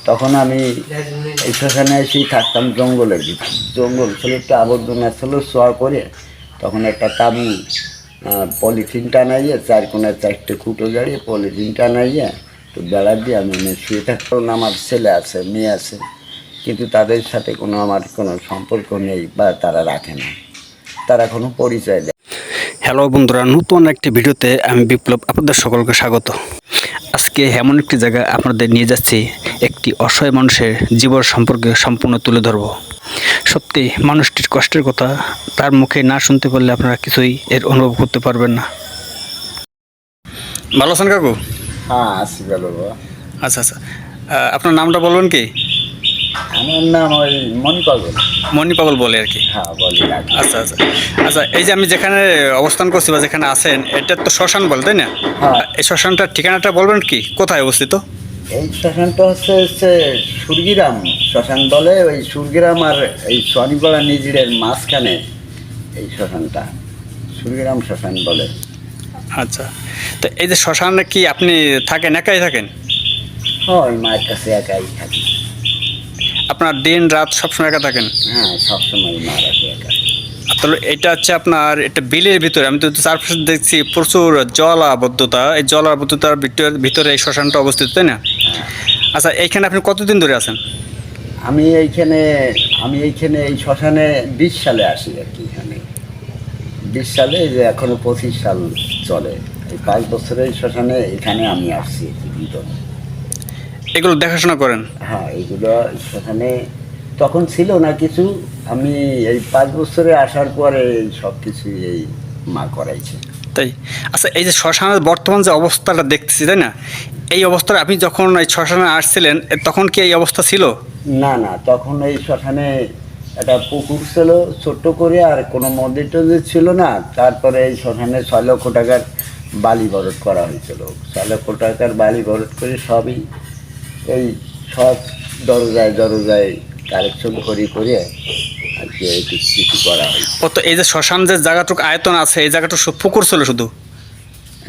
তখন আমি এই শ্মশানে এসেই থাকতাম জঙ্গলের ভিতরে। জঙ্গল ছিল, একটু আবর্জনা ছিল, শোয়া করে তখন একটা তাবু পলিথিন টানাইয়ে, চার কোনায় চারটে খুঁটো গাড়িয়ে পলিথিন টানাইয়ে তো বেড়া দিয়ে আমি শুয়ে থাকতাম। আমার ছেলে আছে, মেয়ে আছে, কিন্তু তাদের সাথে আমার কোনো সম্পর্ক নেই বা তারা রাখে না, তারা কোনো পরিচয় দেয়। হ্যালো বন্ধুরা, নতুন একটি ভিডিওতে আমি বিপ্লব আপনাদের সকলকে স্বাগত। আজকে এমন একটি জায়গা আপনাদের নিয়ে যাচ্ছি, একটি অসহায় মানুষের জীবন সম্পর্কে সম্পূর্ণ তুলে ধরব। সত্যি মানুষটির কষ্টের কথা তার মুখে না শুনতে পারলে আপনারা কিছুই এর অনুভব করতে পারবেন না। ভালো আছেন কাকু? হ্যাঁ, আসি গেল বাবা। আচ্ছা আচ্ছা, আপনার নামটা বলবেন কি? আমার নাম ওই মনি পাগল। মনি পাগল বলে আর কি। হ্যাঁ, বলি রাখি। আচ্ছা আচ্ছা আচ্ছা, এই যে আমি যেখানে অবস্থান করছি বা যেখানে আছেন, এটা তো শ্মশান বলে, তাই না? হ্যাঁ। এই শ্মশানটার ঠিকানাটা বলবেন কি, কোথায় অবস্থিত? এই শ্মশানটা হচ্ছে সুরগিরাম শ্মশান বলে। ওই সুরগিরাম আর এই শনিপাড়া নিজিড়ের মাঝখানে এই শ্মশানটা সুরগিরাম শ্মশান বলে। আচ্ছা, তো এই যে শ্মশানে কি আপনি থাকেন, একাই থাকেন? হ্যাঁ, ওই মায়ের কাছে একাই থাকি। আপনার দিন রাত সবসময় একা থাকেন? হ্যাঁ, সবসময় মা রাখে একা। তাহলে এটা হচ্ছে আপনার এটা বিলের ভিতরে, আমি তো চারপাশে দেখছি প্রচুর জলাবদ্ধতা, এই জলাবদ্ধতার ভিতরে এই শ্মশানটা অবস্থিত, তাই না? আচ্ছা, এইখানে আপনি কতদিন ধরে আছেন? আমি এইখানে এই শ্মশানে 20 সালে আসি আর কি। এখানে 20 সালে, এই যে এখনো 25 সাল চলে। এই 5 বছরের শ্মশানে এখানে আমি আসছি ভিতরে। এগুলো দেখাশোনা করেন? হ্যাঁ, এইগুলো শ্মশানে তখন ছিল না কিছু। আমি এই 5 বছরে আসার পরে সব কিছু এই মা করাইছে। তাই? আচ্ছা, এই যে শ্মশানের বর্তমান যে অবস্থাটা দেখতেছি, তাই না, এই অবস্থাটা আপনি যখন এই শ্মশানে আসছিলেন তখন কি এই অবস্থা ছিল? না না, তখন এই শ্মশানে একটা পুকুর ছিল ছোট্ট করে, আর কোনো মন্দির টন্দির ছিল না। তারপরে এই শ্মশানে 6 লক্ষ টাকার বালি বরট করা হয়েছিল। 6 লক্ষ টাকার বালি বরট করে সবই এই সব দরজায় কালেকশন করে আর কি এই কিছু করা হয়েছে। ও, তো এই যে শ্মশান যে জায়গাটুকু আয়তন আছে, এই জায়গাটুকু পুকুর ছিল শুধু?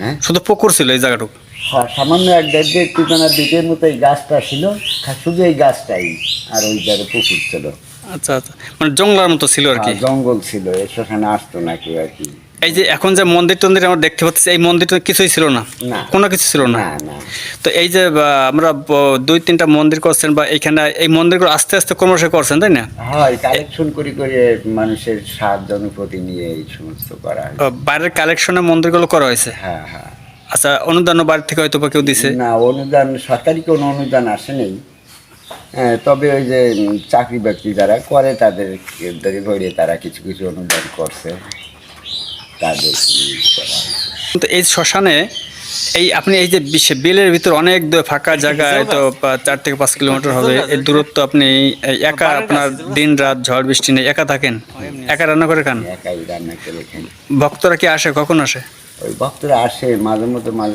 হ্যাঁ, শুধু পুকুর ছিল এই জায়গাটুকু? হ্যাঁ, সামান্য 1-1.5 ঠিকানা দিকের মতো এই গাছটা ছিল, শুধু এই গাছটাই। আর ওই জায়গায় পুকুর ছিল। আচ্ছা আচ্ছা, মানে জঙ্গলের মতো ছিল আর কি? হ্যাঁ, জঙ্গল ছিল, এই শ্মশানে আসতো না কেউ আর কি। এই যে এখন যে মন্দির টন্দির আমরা দেখতে পাচ্ছি, এই মন্দিরটা কিছুই ছিল না? না, কোনো কিছু ছিল না? না না। তো এই যে আমরা 2-3টা মন্দির করছেন, বা এইখানে এই মন্দিরগুলো আস্তে আস্তে ক্রমশ করছেন, তাই না? হয় কালেকশন করে মানুষের সাহায্য অনুভূতি নিয়ে এই সমস্ত করা হয়। বাইরের কালেকশনে মন্দিরগুলো করা হয়েছে? হ্যাঁ হ্যাঁ। আচ্ছা, অনুদান বাড়ি থেকে হয়তো বা কেউ দিছে? না, অনুদান সরকারি কোনো অনুদান আসেনি। হ্যাঁ, তবে ওই যে চাকরি বাকরি যারা করে তাদের ধরে তারা কিছু কিছু অনুদান করছে, তাদের করা হয়েছে। কিন্তু এই শ্মশানে এই আপনি এই যে বিলের ভিতর অনেক ফাঁকা জায়গা, হয়তো 4 থেকে 5 কিলোমিটার হবে এই দূরত্ব, আপনি এই একা আপনার দিন রাত ঝড় বৃষ্টি নেই একা থাকেন, একা রান্না করে খান? একাই রান্না করে খাই। ভক্তরা কি আসে, কখন আসে? ওই ভক্তরা আসে মাঝে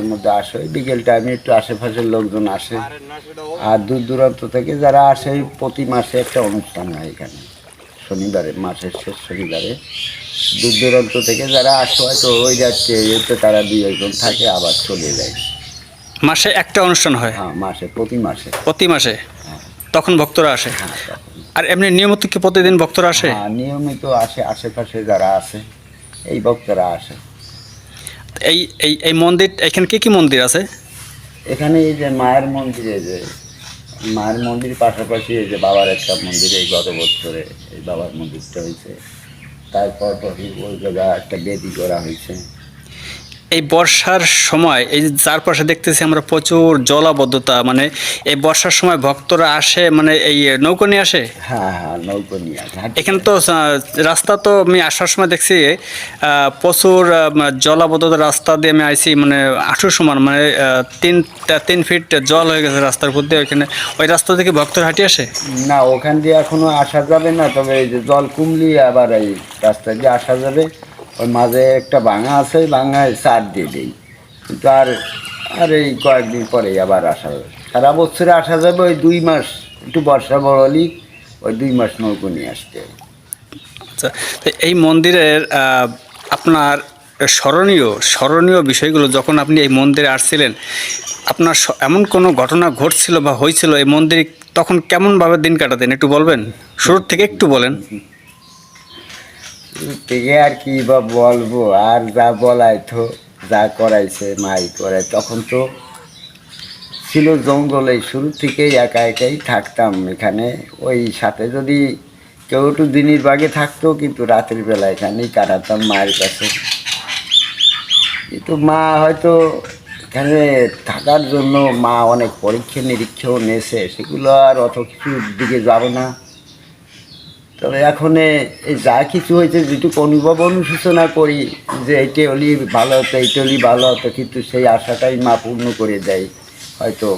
মধ্যে আসে, ওই বিকেল টাইমে একটু আশেপাশের লোকজন আসে। আর দূর দূরান্ত থেকে যারা আসে, প্রতি মাসে একটা অনুষ্ঠান হয় এখানে শনিবারে, মাসের শেষ শনিবারে। দূর দূরান্ত থেকে যারা আসে হয়তো ওই যাচ্ছে, এতে তারা 2-1 থাকে, আবার চলে যায়। মাসে একটা অনুষ্ঠান হয়? হ্যাঁ, প্রতি মাসে। প্রতি মাসে? হ্যাঁ তখন ভক্তরা আসে? হ্যাঁ, তখন। আর এমনি নিয়মিত কি প্রতিদিন ভক্তরা আসে? হ্যাঁ, নিয়মিত আসে, আশেপাশে যারা আছে এই ভক্তরা আসে। এই এই এই মন্দির, এখানে কি কি মন্দির আছে? এখানে এই যে মায়ের মন্দির, এই যে মায়ের মন্দির পাশাপাশি এই যে বাবার একটা মন্দির, এই গত বছরে এই বাবার মন্দিরটা হয়েছে। তারপর ওই জায়গায় একটা বেদি করা হয়েছে। এই বর্ষার সময় এই যে চারপাশে দেখতেছি আমরা প্রচুর জলাবদ্ধতা, মানে এই বর্ষার সময় ভক্তরা আসে, মানে এই নৌকো নিয়ে আসে? হ্যাঁ হ্যাঁ, নৌকো নিয়ে আসে। এখানে তো রাস্তা তো আমি আসার সময় দেখছি প্রচুর জলাবদ্ধতা, রাস্তা দিয়ে আমি আইছি, মানে 8 সমান, মানে 3 ফিট জল হয়ে গেছে রাস্তার উপর দিয়ে। ওইখানে ওই রাস্তা থেকে ভক্তরা হাঁটি আসে? না, ওখান দিয়ে এখনো আসা যাবে না, তবে এই যে জল কমলি আবার এই রাস্তা দিয়ে আসা যাবে। ওই মাঝে একটা ভাঙা আছে, ভাঙায় চার দিয়ে দেই, কিন্তু আর এই কয়েকদিন পরেই আবার আসা যাবে। সারা বছরে আসা যাবে, ওই 2 মাস একটু বর্ষা বড় হলেই ওই 2 মাস নৌকো নিয়ে আসতে হবে। আচ্ছা, তো এই মন্দিরের আপনার স্মরণীয় বিষয়গুলো, যখন আপনি এই মন্দিরে আসছিলেন, আপনার এমন কোনো ঘটনা ঘটছিল বা হয়েছিল এই মন্দিরে তখন কেমনভাবে দিন কাটাতেন একটু বলবেন, শুরুর থেকে একটু বলেন। থেকে আর কি বা বলবো, আর যা বলাই তো, যা করাইছে মাই করায়। তখন তো ছিল জঙ্গলে, শুরু থেকেই একা একাই থাকতাম এখানে। ওই সাথে যদি কেউ একটু দিনের বাগে থাকতো, কিন্তু রাতের বেলা এখানেই কাটাতাম মায়ের কাছে। কিন্তু মা হয়তো এখানে থাকার জন্য মা অনেক পরীক্ষা নিরীক্ষাও নিয়েছে, সেগুলো আর অত কিছুর দিকে যাব না। তবে এখন এই যা কিছু হয়েছে, যেটুকু অনুভব অনুশোচনা করি যে এইটা হলি ভালো হতো, এইটা হলি ভালো হতো, কিন্তু সেই আশাটাই মা পূর্ণ করে দেয় হয়তো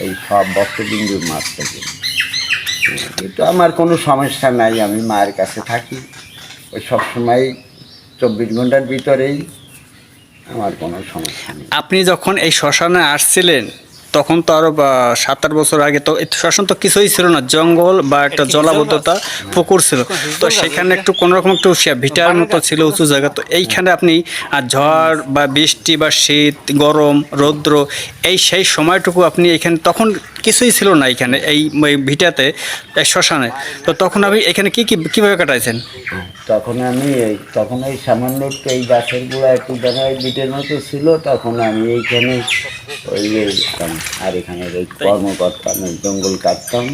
এই সব বক্তবিন্দুর মাছ থেকে। কিন্তু আমার কোনো সমস্যা নাই, আমি মায়ের কাছে থাকি ওই সবসময় 24 ঘন্টার ভিতরেই, আমার কোনো সমস্যা নেই। আপনি যখন এই শ্মশানে আসছিলেন তখন তো আরো 7-8 বছর আগে তো এই শ্মশান তো কিছুই ছিল না, জঙ্গল বা একটা জলাবদ্ধতা পুকুর ছিল। তো সেখানে একটু কোনোরকম একটু ভিটার মতো ছিল, উঁচু জায়গা। তো এইখানে আপনি ঝড় বা বৃষ্টি বা শীত গরম রৌদ্র সেই সময়টুকু আপনি এখানে, তখন কিছুই ছিল না এখানে এই ভিটাতে, এই শ্মশানে। তো তখন আপনি এখানে কীভাবে কাটাইছেন? তখন এই সামান্য একটু এই গাছের গোড়া একটু দেখা বিটের মতো ছিল, তখন আমি এইখানে ওই যেতাম, আর এখানে ওই কর্ম করতাম, এই জঙ্গল কাটতাম।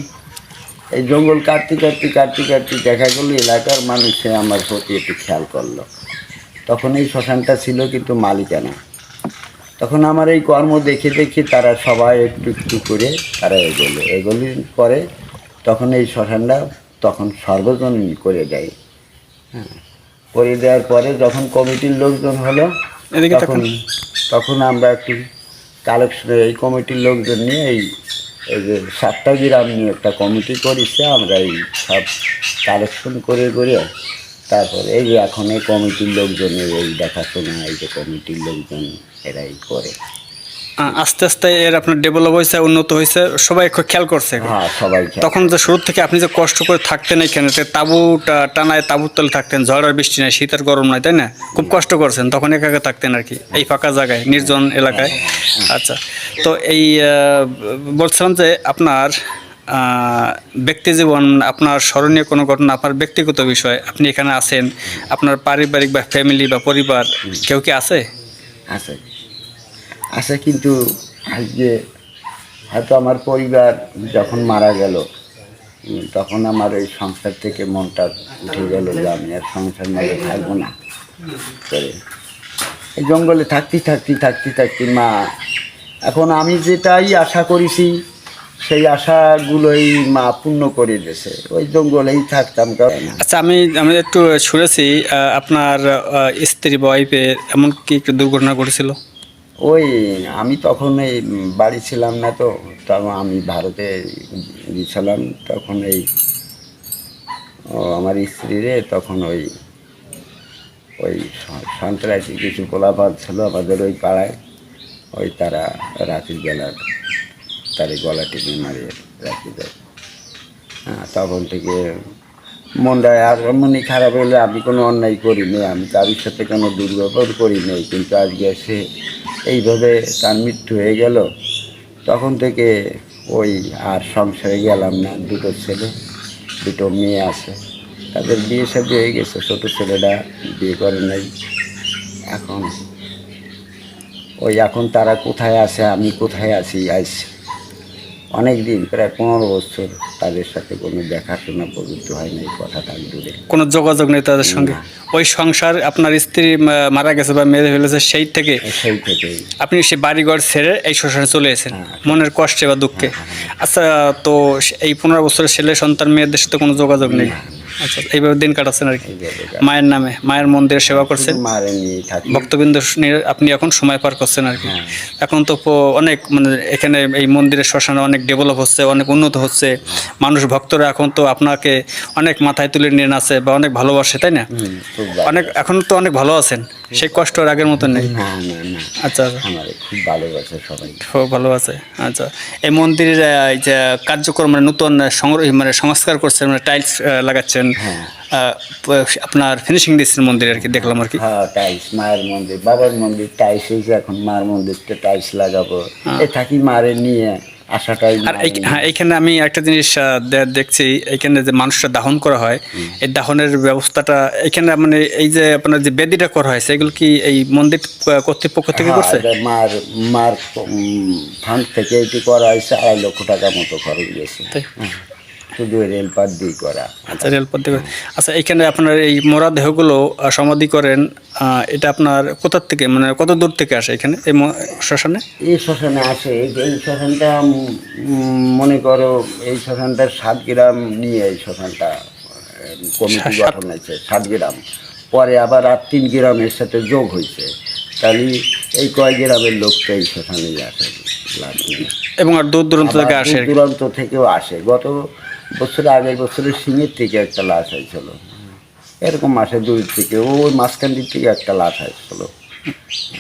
এই জঙ্গল কাটতে দেখা গেলো এলাকার মানুষে আমার প্রতি একটু খেয়াল করলো। তখন এই শ্মশানটা ছিল কিন্তু মালিকানা। তখন আমার এই কর্ম দেখে তারা সবাই একটু একটু করে তারা এগোলি করে। তখন এই শ্মশানটা তখন সর্বজনীন করে দেয়। হ্যাঁ, করে দেওয়ার পরে যখন কমিটির লোকজন হলো, তখন আমরা একটু কালেকশনে এই কমিটির লোকজন নিয়ে এই যে 7টা গ্রাম নিয়ে একটা কমিটি করেছে, আমরা এই সব কালেকশন করে তারপরে এই যে এখন এই কমিটির লোকজনের এই দেখাশোনা, এই যে কমিটির লোকজন এরাই করে। আস্তে আস্তে এর আপনার ডেভেলপ হয়েছে, উন্নত হয়েছে, সবাই খেয়াল করছে। হ্যাঁ, সবাই। তখন যে শুরু থেকে আপনি যে কষ্ট করে থাকতেন এখানে, তাঁবুটা টানায় তাঁবুর তলে থাকতেন, ঝড় আর বৃষ্টি নাই, শীত আর গরম নাই, তাই না? খুব কষ্ট করছেন তখন, একা একা থাকতেন আর কি এই ফাঁকা জায়গায়, নির্জন এলাকায়। আচ্ছা, তো এই বলছিলাম যে আপনার ব্যক্তি জীবন, আপনার স্মরণীয় কোনো ঘটনা, আপনার ব্যক্তিগত বিষয়, আপনি এখানে আছেন, আপনার পারিবারিক বা ফ্যামিলি বা পরিবার কেউ কি আছে? আছে কিন্তু আজকে হয়তো আমার পরিবার যখন মারা গেল, তখন আমার এই সংসার থেকে মনটা উঠে গেল যে আমি আর সংসার মাঝে থাকবো না করে। এই জঙ্গলে থাকতে মা, এখন আমি যেটাই আশা করেছি সেই আশাগুলোই মা পূর্ণ করে দিয়েছে। ওই জঙ্গলেই থাকতাম। আচ্ছা, আমি একটু শুনেছি আপনার স্ত্রী বা ওয়াইফের এমন কি একটু দুর্ঘটনা ঘটেছিল? ওই আমি তখন এই বাড়ি ছিলাম না, তো তখন আমি ভারতে গিয়েছিলাম। তখন এই আমার স্ত্রীরে তখন ওই সন্ত্রাসী কিছু পোলাপান ছিল আমাদের ওই পাড়ায়, ওই তারা রাতের বেলার তারে গলা টিপে মারিয়ে রাখি দেয়। হ্যাঁ, তখন থেকে মনটা আর এমনই খারাপ হলে, আমি কোনো অন্যায় করিনি, আমি কারোর সাথে কোনো দুর্ব্যবহার করিনি, কিন্তু আজকে সে এইভাবে তার মৃত্যু হয়ে গেল। তখন থেকে ওই আর সংসারে গেলাম না। 2টো ছেলে 2টো মেয়ে আছে, তাদের বিয়ে শাদী হয়ে গেছে। ছোটো ছেলেটা বিয়ে করে নাই। এখন তারা কোথায় আছে, আমি কোথায় আছি, আজ অনেক দিন, প্রায় 15 বছর তাদের সাথে কোনো দেখাশোনা পবিত্র হয় নাই, কথা তার দূরে, কোনো যোগাযোগ নেই তাদের সঙ্গে। ওই সংসার আপনার স্ত্রী মারা গেছে বা মেরে ফেলেছে, সেই থেকে আপনি সে বাড়িঘর ছেড়ে এই শ্মশানে চলে এসেছেন মনের কষ্টে বা দুঃখে। আচ্ছা, তো এই 15 বছরের ছেলে সন্তান মেয়েদের সাথে কোনো যোগাযোগ নেই। আচ্ছা, এইভাবে দিন কাটাচ্ছেন আর কি। মায়ের নামে, মায়ের মন্দিরে সেবা করছেন, ভক্তবৃন্দ নিয়ে আপনি এখন সময় পার করছেন আর কি। এখন তো অনেক মানে এখানে এই মন্দিরের শ্মশানে অনেক ডেভেলপ হচ্ছে, অনেক উন্নত হচ্ছে। মানুষ ভক্তরা এখন তো আপনাকে অনেক মাথায় তুলে নিয়ে নাচে বা অনেক ভালোবাসে, তাই না? অনেক, এখন তো অনেক ভালো আছেন, সেই কষ্ট আর আগের মতন নেই। আচ্ছা, খুব ভালোবাসে সবাই, খুব ভালো আছে। আচ্ছা, এই মন্দিরের যে কার্যক্রম মানে নতুন সংস্কার করছেন, মানে টাইলস লাগাচ্ছেন, আপনার ফিনিশিং দিচ্ছেন মন্দিরে আর কি, দেখলাম আর কি। হ্যাঁ, টাইলস, মায়ের মন্দির, বাবার মন্দির টাইলস হয়েছে, এখন মার মন্দিরটা টাইলস লাগাবো। থাকি মারে নিয়ে আশাটাই আর হ্যাঁ, এইখানে আমি একটা জিনিস দেখছি, এইখানে যে মানুষটা দাহন করা হয়, এই দাহনের ব্যবস্থাটা এখানে মানে এই যে আপনার যে বেদিটা করা হয়েছে, এগুলো কি এই মন্দির কর্তৃপক্ষ থেকে হ্যাঁ, করছে? এটা মার ফান্ড থেকে এটি করা হয়েছে, 2.5 লক্ষ টাকা মতো খরচ গেছে। তাই? শুধু রেলপাত দিয়ে করা। আচ্ছা, রেলপথ থেকে। আচ্ছা, এইখানে আপনার এই মরা দেহগুলো সমাধি করেন, এটা আপনার কোথা থেকে মানে কত দূর থেকে আসে এখানে এই শ্মশানে? এই শ্মশানে আসে, এই শ্মশানটা মনে করো এই শ্মশানটার 7 গ্রাম নিয়ে এই শ্মশানটা কমিটি গঠন হয়েছে, 7 গ্রাম। পরে আবার আর 3 গ্রামের সাথে যোগ হয়েছে, তাহলে এই কয় গ্রামের লোক তো এই শ্মশানেই আসে লাশ নিয়ে। এবং আর দূর দূরান্ত থেকে আসে। দূর দূরান্ত থেকেও আসে। গত বছরে, আগের বছরের সিংয়ের থেকে একটা লাশ হয়েছিল, এরকম আসে দূর থেকে, ওই মাঝখান দিক থেকে একটা লাশ হয়েছিল,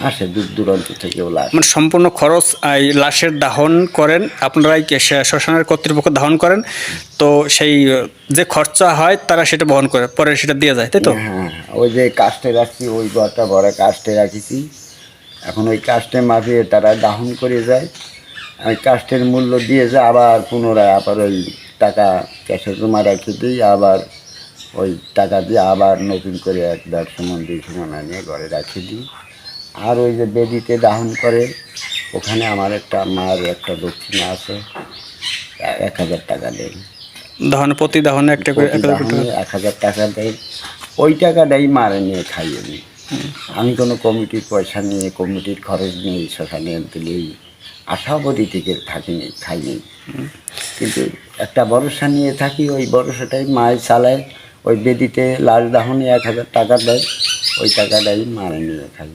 আসে দূর দূরান্ত থেকেও লাশ। মানে সম্পূর্ণ খরচ এই লাশের দাহন করেন আপনারাই, শ্মশানের কর্তৃপক্ষ দাহন করেন, তো সেই যে খরচা হয় তারা সেটা বহন করে, পরে সেটা দিয়ে যায়, তাই তো? হ্যাঁ, ওই যে কাস্টে রাখছি, ওই ঘরটা ভরা কাস্টে রাখিছি, এখন ওই কাস্টে মাফিয়ে তারা দাহন করে যায়, ওই কাস্টের মূল্য দিয়ে যায়, আবার পুনরায় আবার ওই টাকা ক্যাশে জমা রেখে দিই, আবার ওই টাকা দিয়ে আবার নতুন করে 1-1.5 মণ 200 মণ নিয়ে ঘরে রাখে দিই। আর ওই যে বেদিতে দাহন করে, ওখানে আমার একটা মার একটা দক্ষিণা আছে, 1000 টাকা দেয়। দাহনে প্রতি দাহনে একটা করে 1000 টাকা। 1000 টাকা দেয়, ওই টাকাটাই মারে নিয়ে খাইয়ে নিই। আমি কোনো কমিটির পয়সা নিয়ে, কমিটির খরচ নিয়ে সেখানে দিলেই আশাবধি থেকে থাকিনি, খাইনি, কিন্তু একটা ভরসা নিয়ে থাকি, ওই ভরসাটাই মায় চালায়। ওই বেদিতে লাশ দাহনে 1000 টাকা দেয়, ওই টাকাটাই মারে নিয়ে খাই।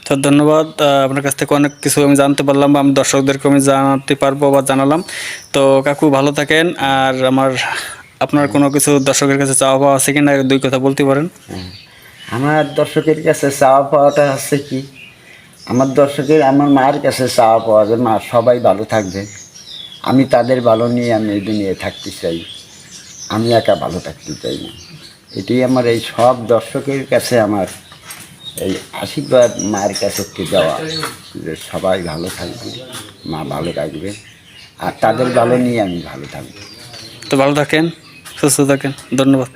তো ধন্যবাদ, আপনার কাছ থেকে অনেক কিছু আমি জানতে পারলাম, বা আমি দর্শকদেরকে আমি জানাতে পারবো বা জানালাম। তো কাকু ভালো থাকেন, আর আপনার কোনো কিছু দর্শকের কাছে চাওয়া পাওয়া আছে কিনা 2 কথা বলতে পারেন? আমার দর্শকের কাছে চাওয়া পাওয়াটা হচ্ছে কি, আমার দর্শকের আমার মায়ের কাছে চাওয়া পাওয়া যে মা সবাই ভালো থাকবে, আমি তাদের ভালো নিয়ে আমি এই দুনিয়ায় থাকতে চাই, আমি একা ভালো থাকতে চাই না। এটাই আমার এই সব দর্শকের কাছে আমার এই আশীর্বাদ মায়ের কাছে একটু দেওয়া, যে সবাই ভালো থাকবে, মা ভালো থাকবে, আর তাদের ভালো নিয়ে আমি ভালো থাকবো। তো ভালো থাকেন, সুস্থ থাকেন, ধন্যবাদ।